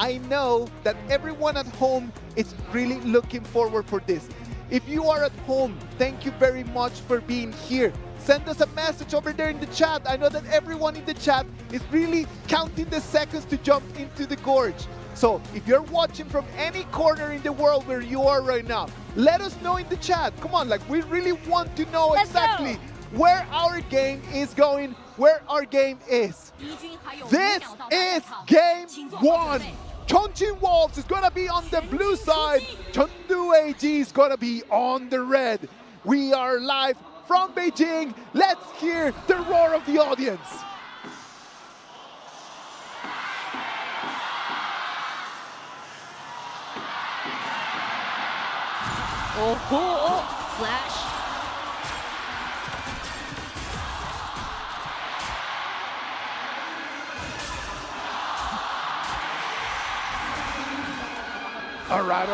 I know that everyone at home is really looking forward for this. If you are at home, thank you very much for being here. Send us a message over there in the chat. I know that everyone in the chat is really counting the seconds to jump into the gorge. So if you're watching from any corner in the world where you are right now, let us know in the chat. Come on, like we really want to know exactly where our game is going, where our game is. This is game 1. Chongqing Wolves is gonna be on the blue side. Chengdu AG is gonna be on the red. We are live from Beijing. Let's hear the roar of the audience. Oh, flash. All right.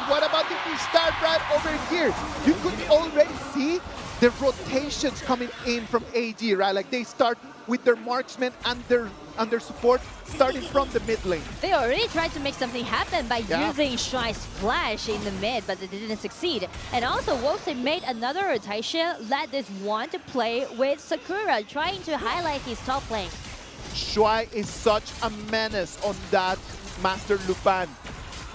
What about if we start right over here? You could already see the rotations coming in from AG, right? Like they start with their marksmen and their support starting from the mid lane. They already tried to make something happen by using Shuai's flash in the mid, but it didn't succeed. And also, Wolves made another rotation, let this one to play with Sakura, trying to highlight his top lane. Shuai is such a menace on that Master Lupin.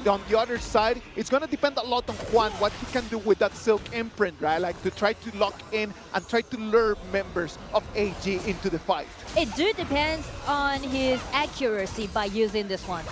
On the other side, it's going to depend a lot on Juan, what he can do with that Silk imprint, right? Like to try to lock in and try to lure members of AG into the fight. It do depends on his accuracy by using this one.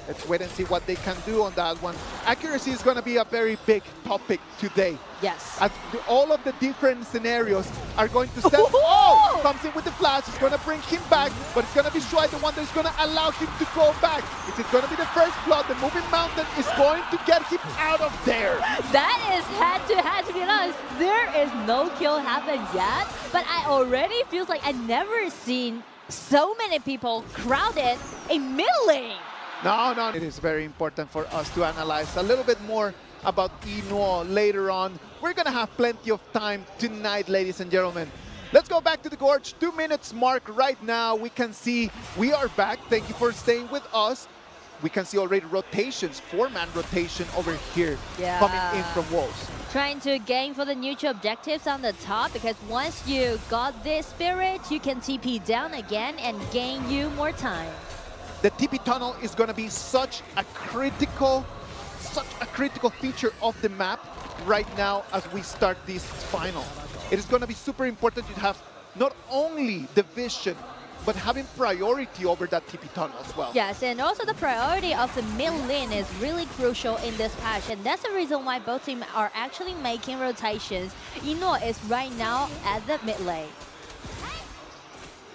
Let's wait and see what they can do on that one. Accuracy is going to be a very big topic today. Yes. As all of the different scenarios are going to set. Oh! Comes in with the flash. It's going to bring him back, but it's going to be Shuai, the one that's going to allow him to go back. Is it going to be the first blood? The moving mountain is going to get him out of there. That is had to be honest. There is no kill happened yet, but I already feels like I never seen so many people crowded in mid lane. No. It is very important for us to analyze a little bit more about Ino later on. We're going to have plenty of time tonight, ladies and gentlemen. Let's go back to the gorge. 2 minutes mark right now. We can see we are back. Thank you for staying with us. We can see already rotations, 4-man rotation over here coming in from Wolves. Trying to gain for the neutral objectives on the top, because once you got this spirit, you can TP down again and gain you more time. The TP tunnel is going to be such a critical feature of the map right now as we start this final. It is going to be super important to have not only the vision, but having priority over that TP tunnel as well. Yes, and also the priority of the mid lane is really crucial in this patch, and that's the reason why both teams are actually making rotations. Ino is right now at the mid lane.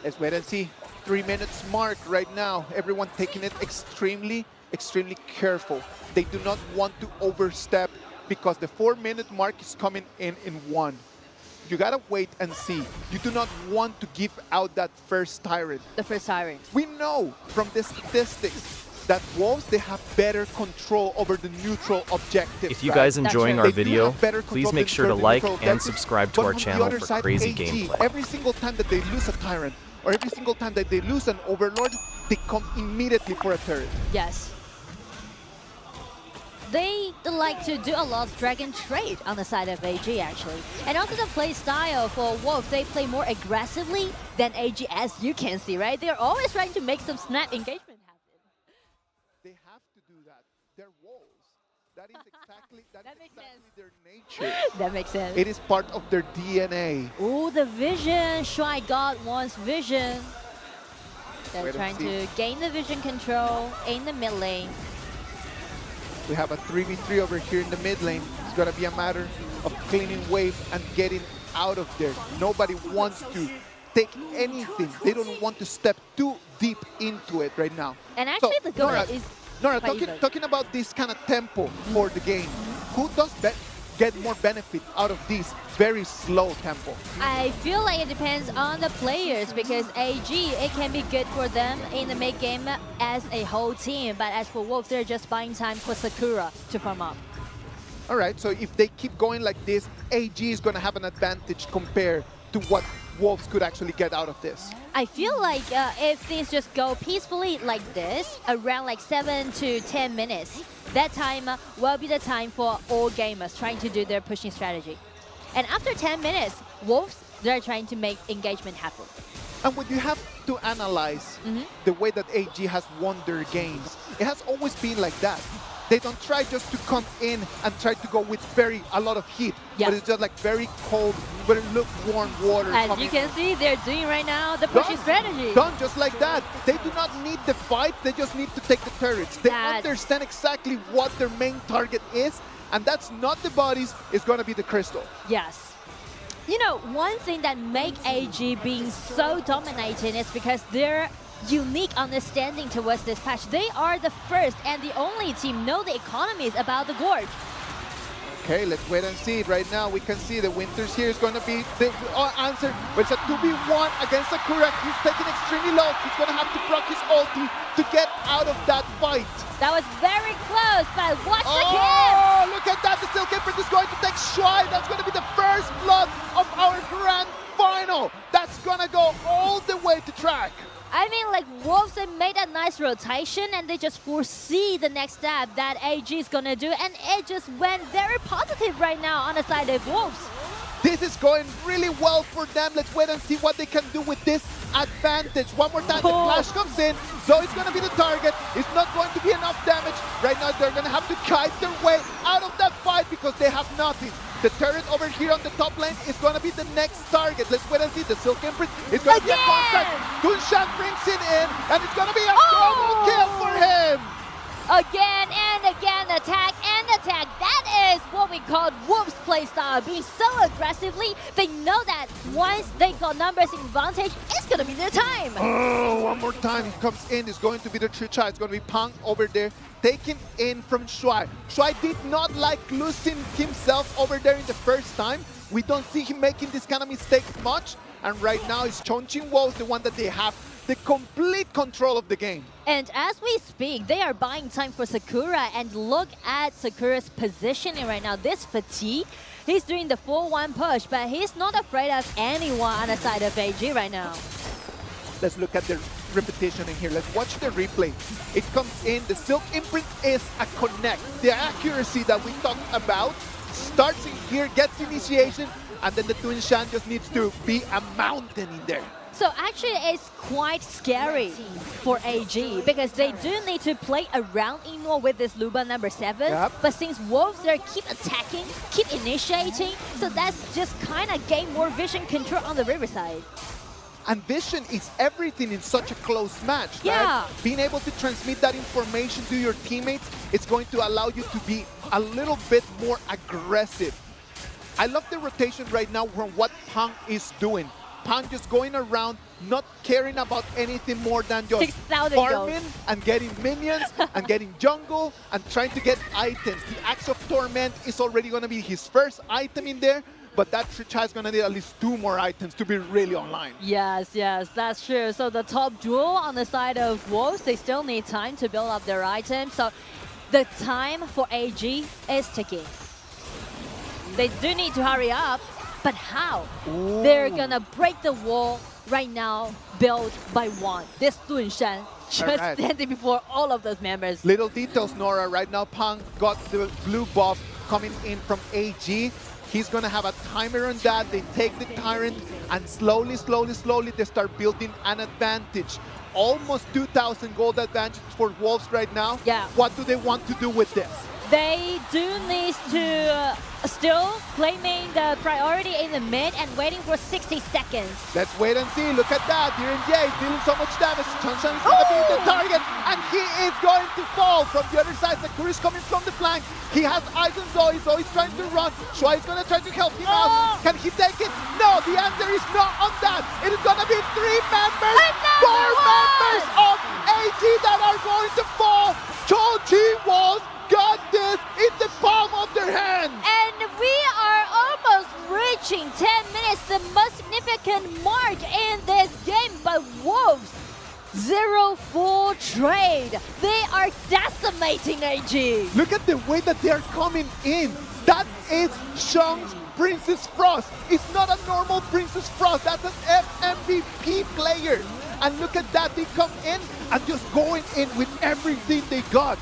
Let's wait and see. 3 minutes mark right now. Everyone taking it extremely careful. They do not want to overstep because the 4-minute mark is coming in 1. You gotta wait and see. You do not want to give out that first tyrant. The first tyrant. We know from the statistics that Wolves, they have better control over the neutral objectives. If you guys enjoying our video, please please make sure to like and subscribe to our channel for crazy gameplay. Every single time that they lose a tyrant, or every single time that they lose an overlord, they come immediately for a turret. Yes. They like to do a lot of drag and trade on the side of AG actually. And also the play style for Wolf, they play more aggressively than AG, as you can see, right? They're always trying to make some snap engagement happen. They have to do that. They're Wolves. That is exactly, their nature. That makes sense. It is part of their DNA. Ooh, the vision. Shuai got one's vision. They're trying to gain the vision control in the mid lane. We have a 3v3 over here in the mid lane. It's going to be a matter of cleaning wave and getting out of there. Nobody wants to take anything. They don't want to step too deep into it right now. And actually, so, the goal is... Nora, talking about this kind of tempo for the game, who does get more benefit out of this very slow tempo? I feel like it depends on the players, because AG, it can be good for them in the mid game as a whole team, but as for Wolf, they're just buying time for Sakura to farm up. All right, so if they keep going like this, AG is going to have an advantage compared to what Wolves could actually get out of this. I feel like if things just go peacefully like this, around like 7 to 10 minutes, that time will be the time for all gamers trying to do their pushing strategy. And after 10 minutes, Wolves, they're trying to make engagement happen. And when you have to analyze the way that AG has won their games, it has always been like that. They don't try just to come in and try to go with a lot of heat, but it's just like very cold, very lukewarm water. As you can see, they're doing right now the pushing strategy. Done just like that. They do not need the fight, they just need to take the turrets. They understand exactly what their main target is, and that's not the bodies, it's going to be the crystal. Yes. You know, one thing that make AG being so dominating is because they're unique understanding towards this patch. They are the first and the only team know the economies about the Gorge. Okay, let's wait and see. Right now, we can see the Winters here is going to be the answer. But it's a 2v1 against Sakura. He's taking extremely low. He's going to have to proc his ulti to get out of that fight. That was very close, but watch the kill! Oh, look at that. The Silk Imprint is going to take Shuai. That's going to be the first blood of our grand final. That's going to go all the way to track. I mean, like, Wolves, they made a nice rotation and they just foresee the next step that AG is gonna do, and it just went very positive right now on the side of Wolves. This is going really well for them. Let's wait and see what they can do with this advantage. One more time, the flash comes in, so it's gonna be the target. It's not going to be enough damage. Right now, they're gonna have to kite their way out of that fight because they have nothing. The turret over here on the top lane is going to be the next target. Let's wait and see. The Silk Imprint is going to be a contact. Kunshan brings it in, and it's going to be a double kill for him. Again and again, attack and attack. That is what we call Wolves playstyle. Being so aggressively, they know that once they got numbers in advantage, it's going to be their time. Oh, one more time. He comes in. It's going to be the Tricha. It's going to be Pang over there, taken in from Shuai. Shuai did not like losing himself over there in the first time. We don't see him making this kind of mistakes much. And right now, it's Chongqing Wolves, the one that they have the complete control of the game. And as we speak, they are buying time for Sakura, and look at Sakura's positioning right now. This fatigue, he's doing the 4-1 push, but he's not afraid of anyone on the side of AG right now. Let's look at the repetition in here. Let's watch the replay. It comes in, the Silk Imprint is a connect. The accuracy that we talked about starts in here, gets initiation, and then the Twin Shan just needs to be a mountain in there. So actually it's quite scary for AG because they do need to play around Inno with this Luba number 7. But since Wolves, they keep attacking, keep initiating, so that's just kind of gain more vision control on the riverside. And vision is everything in such a close match, right? Being able to transmit that information to your teammates, it's going to allow you to be a little bit more aggressive. I love the rotation right now from what Pang is doing. Pang just going around, not caring about anything more than just farming and getting minions and getting jungle and trying to get items. The Axe of Torment is already going to be his first item in there, but that Tricha is going to need at least 2 more items to be really online. Yes, that's true. So the top duel on the side of Wolves, they still need time to build up their items. So the time for AG is ticking. They do need to hurry up, but how? Ooh. They're going to break the wall right now, build by one. This Dun Shan just standing before all of those members. Little details, Nora. Right now, Pang got the blue buff coming in from AG. He's going to have a timer on that. They take the Tyrant, and slowly, they start building an advantage. Almost 2,000 gold advantage for Wolves right now. What do they want to do with this? They do need to still claiming the priority in the mid and waiting for 60 seconds. Let's wait and see. Look at that. Here in Jay dealing so much damage. Chanshan is going to be the target, and he is going to fall. From the other side, Sakura is coming from the flank. He has eyes on Zoe. Zoe's trying to run. Shuai is going to try to help him out. Can he take it? No, the answer is not on that. It is going to be 3 members, 4 members of AG that are going to fall. Chongqing Wolves got this in the palm of their hand. And we are almost reaching 10 minutes, the most significant mark in this game. But Wolves, 0-4 trade. They are decimating AG. Look at the way that they are coming in. That is Shung's Princess Frost. It's not a normal Princess Frost. That's an FMVP player. And look at that. They come in and just going in with everything they got.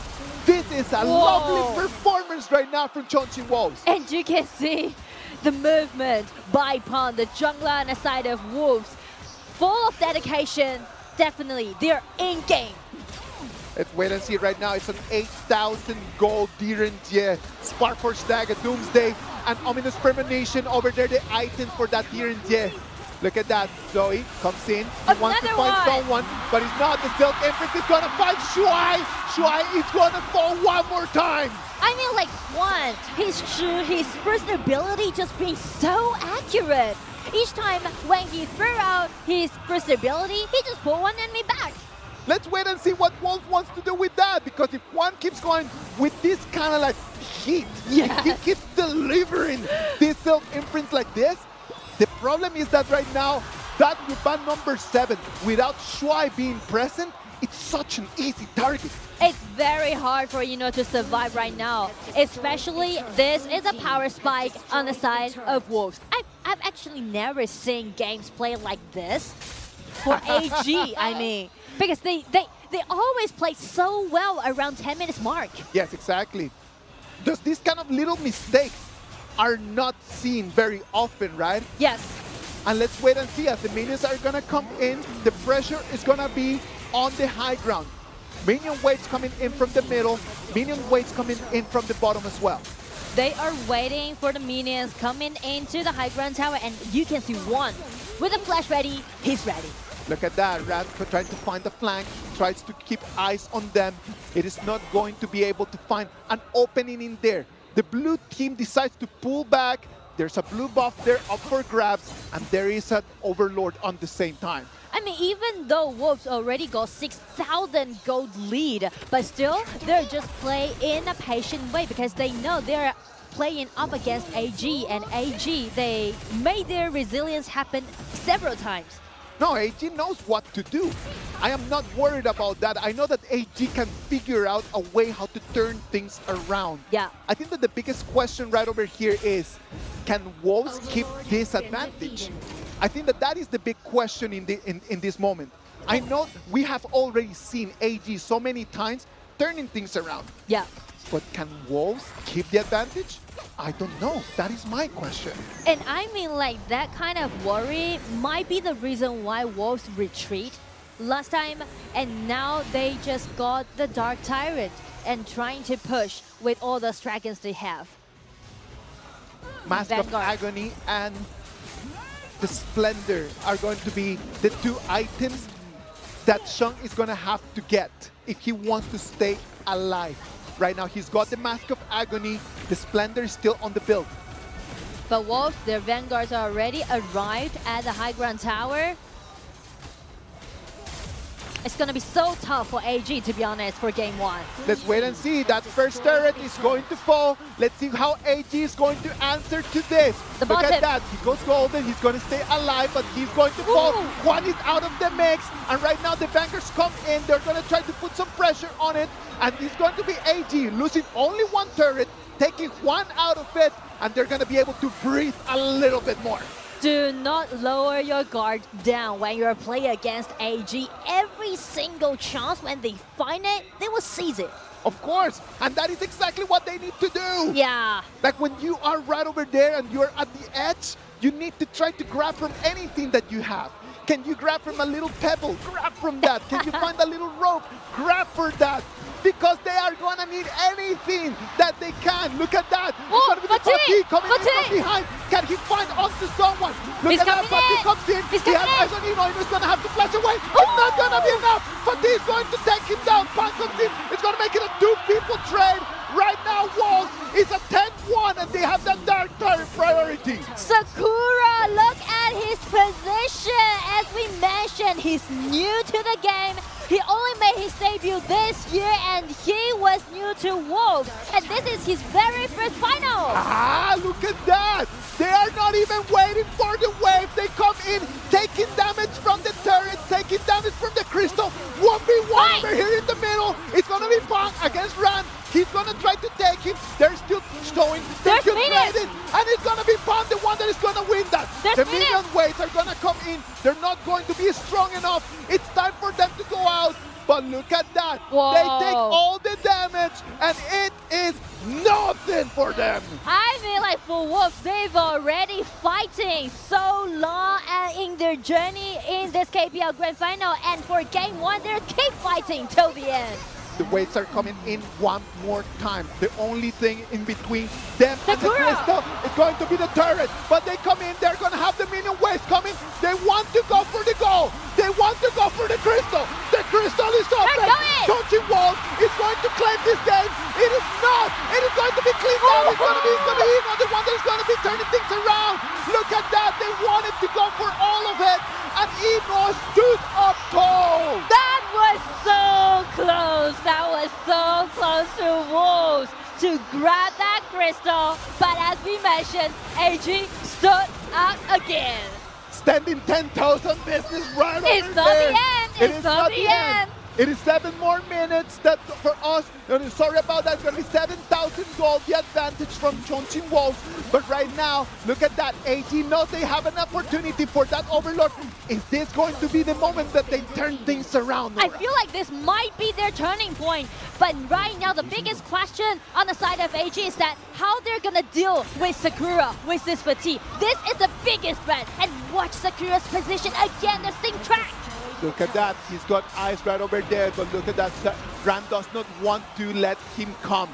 This is a lovely performance right now from Chongqing Wolves. And you can see the movement by Pond, the jungler on the side of Wolves. Full of dedication. Definitely, they're in game. Let's wait and see right now. It's an 8,000 gold Direntie, Spark Force Dagger, Doomsday, and Ominous Premonition over there, the item for that Direntie. Look at that. Zoe comes in. He wants to find someone, but he's not. The Silk Empress is going to find Shuai. Shuai is going to fall one more time. I mean, like, his first ability just being so accurate. Each time when he threw out his first ability, he just pulled one enemy back. Let's wait and see what Wolf wants to do with that, because if one keeps going with this kind of like heat, if he keeps delivering this self-imprint like this, the problem is that right now, that Ruban number 7, without Shuai being present, it's such an easy target. It's very hard for to survive right now, especially this is a power spike on the side of Wolves. I've actually never seen games play like this for AG, I mean. Because they always play so well around 10 minutes mark. Yes, exactly. Just these kind of little mistakes are not seen very often, right? Yes. And let's wait and see as the minions are gonna come in, the pressure is gonna be on the high ground. Minion waves coming in from the middle, minion waves coming in from the bottom as well. They are waiting for the minions coming into the high ground tower, and you can see one with a flash ready, he's ready. Look at that, Radko trying to find the flank, tries to keep eyes on them. It is not going to be able to find an opening in there. The blue team decides to pull back. There's a blue buff there up for grabs, and there is an Overlord on the same time. I mean, even though Wolves already got 6,000 gold lead, but still, they're just playing in a patient way because they know they're playing up against AG, and AG, they made their resilience happen several times. No, AG knows what to do. I am not worried about that. I know that AG can figure out a way how to turn things around. Yeah. I think that the biggest question right over here is, can Wolves keep this advantage? I think that that is the big question in this moment. I know we have already seen AG so many times turning things around. Yeah. But can Wolves keep the advantage? I don't know. That is my question. And I mean, like, that kind of worry might be the reason why Wolves retreat last time, and now they just got the Dark Tyrant and trying to push with all those dragons they have. Mask of Agony and the Splendor are going to be the two items that Shung is going to have to get if he wants to stay alive. Right now, he's got the Mask of Agony. The Splendor is still on the build. But Wolves, their Vanguards are already arrived at the high ground tower. It's going to be so tough for AG, to be honest, for game one. Let's wait and see. That first turret is going to fall. Let's see how AG is going to answer to this. Look at that. He goes golden. He's going to stay alive, but he's going to fall. One is out of the mix. And right now, the Vanguards come in. They're going to try to put some pressure on it. And it's going to be AG losing only one turret, taking one out of it. And they're going to be able to breathe a little bit more. Do not lower your guard down when you're playing against AG. Every single chance when they find it, they will seize it. Of course, and that is exactly what they need to do. Yeah. Like when you are right over there and you're at the edge, you need to try to grab from anything that you have. Can you grab from a little pebble? Grab from that. Can you find a little rope? Grab for that. Because they are going to need anything that they can. Look at that. Fatih coming in from behind. Can he find onto someone? Look at that. Fatih comes in. He has Agonino. He's going to have to flash away. It's not going to be enough. Fatih is going to take him down. Pan comes in. It's going to make it a two-people trade. Right now, Wolves is a 10-1, and they have that Dark Tyrant priority. Sakura, look at his position. As we mentioned, he's new to the game. He only made his debut this year, and he was new to Wolves. And this is his very first final. Ah, look at that. They are not even waiting for the wave. They come in, taking damage from the turret, taking damage from the crystal. 1v1 over here in the middle. It's going to be Pong against Ran. He's going to try to take him. They're still showing. They're still Whoa. They take all the damage, and it is nothing for them. I mean, like, for Wolves, they've already fighting so long in their journey in this KPL Grand Final, and for Game 1, they keep fighting till the end. The waves are coming in one more time. The only thing in between them and the Crystal is going to be the turret. But they come in, they're going to have the minion waves coming. They want to go for the goal. They want to go for the Crystal. The Crystal is open. Chongqing Wolves is going to claim this game. It is not. It is going to be cleaned out. It's going to be Eno, the one that is going to be turning things around. Look at that. They wanted to go for all of it. And Eno stood up tall. That was so close. That was so close to Wolves to grab that crystal. But as we mentioned, AG stood out again. Standing 10,000 business right over there. It's not the end. It's not the end. It is 7 more minutes that for us. Sorry about that. It's going to be 7,000 gold, the advantage from Chongqing Wolves. But right now, look at that. AG knows they have an opportunity for that Overlord. Is this going to be the moment that they turn things around? I feel like this might be their turning point. But right now, the biggest question on the side of AG is that how they're going to deal with Sakura, with this fatigue. This is the biggest threat. And watch Sakura's position again, the same track. Look at that. He's got eyes right over there, but look at that. Rand does not want to let him come.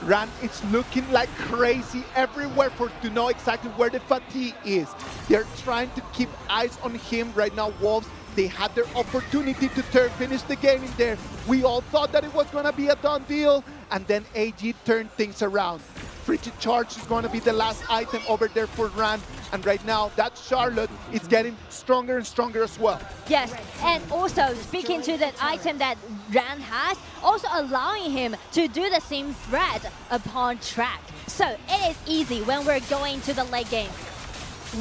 Rand is looking like crazy everywhere to know exactly where the fatigue is. They're trying to keep eyes on him right now, Wolves. They had their opportunity to finish the game in there. We all thought that it was going to be a done deal, and then AG turned things around. Frigid Charge is going to be the last item over there for Rand. And right now, that Charlotte is getting stronger and stronger as well. Yes, and also speaking to that item that Rand has, also allowing him to do the same threat upon track. So it is easy when we're going to the late game.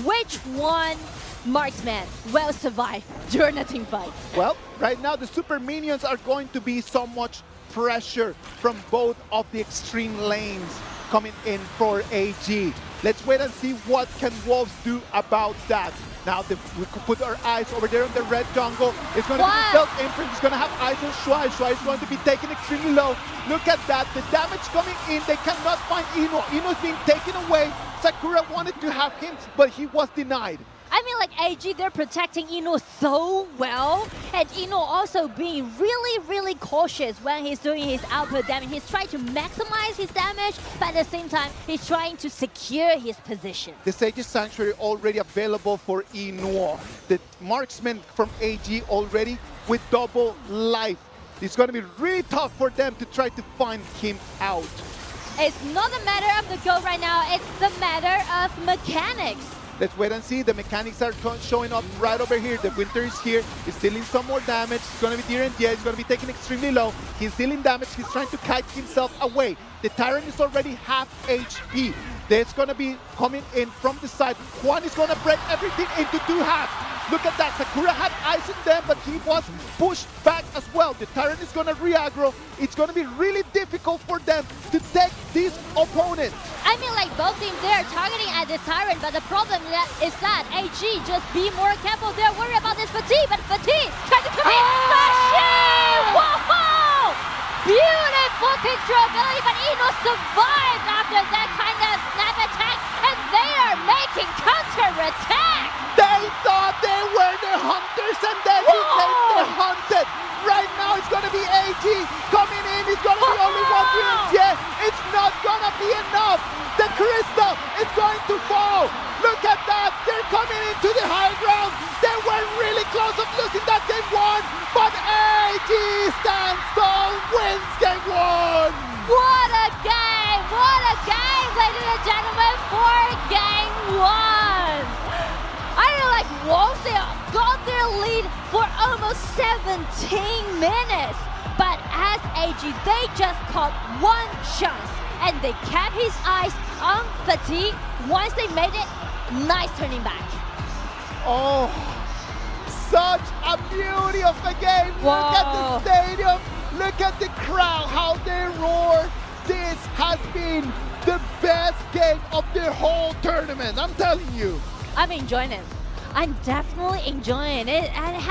Which one marksman will survive during a team fight? Well, right now the super minions are going to be so much pressure from both of the extreme lanes coming in for AG. Let's wait and see what can Wolves do about that. Now we could put our eyes over there on the red jungle. It's going to be the stealth imprint. It's going to have eyes on Shuai. Shuai is going to be taken extremely low. Look at that. The damage coming in. They cannot find Eno. Eno's being taken away. Sakura wanted to have him, but he was denied. I mean, like, AG, they're protecting Eno so well, and Eno also being really cautious when he's doing his output damage. He's trying to maximize his damage, but at the same time, he's trying to secure his position. The Sage's Sanctuary already available for Eno. The marksman from AG already with double life. It's going to be really tough for them to try to find him out. It's not a matter of the goal right now, it's the matter of mechanics. Let's wait and see. The mechanics are showing up right over here. The Winter is here. He's dealing some more damage. It's going to be Deer and yeah, he's going to be taken extremely low. He's dealing damage. He's trying to kite himself away. The Tyrant is already half HP. That's going to be coming in from the side. Juan is going to break everything into 2 halves. Look at that. Sakura had eyes on them, but he was pushed back as well. The Tyrant is going to re-aggro. It's going to be really difficult for them to take this opponent. I mean, like, both teams, they're targeting at this Tyrant, but the problem is that AG, just be more careful. They're worried about this Fatigue, but Fatigue trying to come in. Whoa! Beautiful controlability, but Eno survived after that kind of snap attack, and they are making counter-attack. They thought they were the hunters, and then became the hunted. Right now, it's going to be AG coming in. It's going to be only 1 minute. Yeah, it's not going to be enough. The Crystal is going to fall. Look at that. They're coming into the high ground. They were really close of losing that game 1, but AG stands tall, wins game 1. What a game! What a game, ladies and gentlemen, for game 1. I feel like Wolves, they got their lead for almost 17 minutes. But as AG, they just caught 1 chance, and they kept his eyes on Fatigue. Once they made it, nice turning back. Oh, such a beauty of the game. Whoa. Look at the stadium. Look at the crowd, how they roar. This has been the best game of the whole tournament. I'm telling you. I'm enjoying it. I'm definitely enjoying it. And it has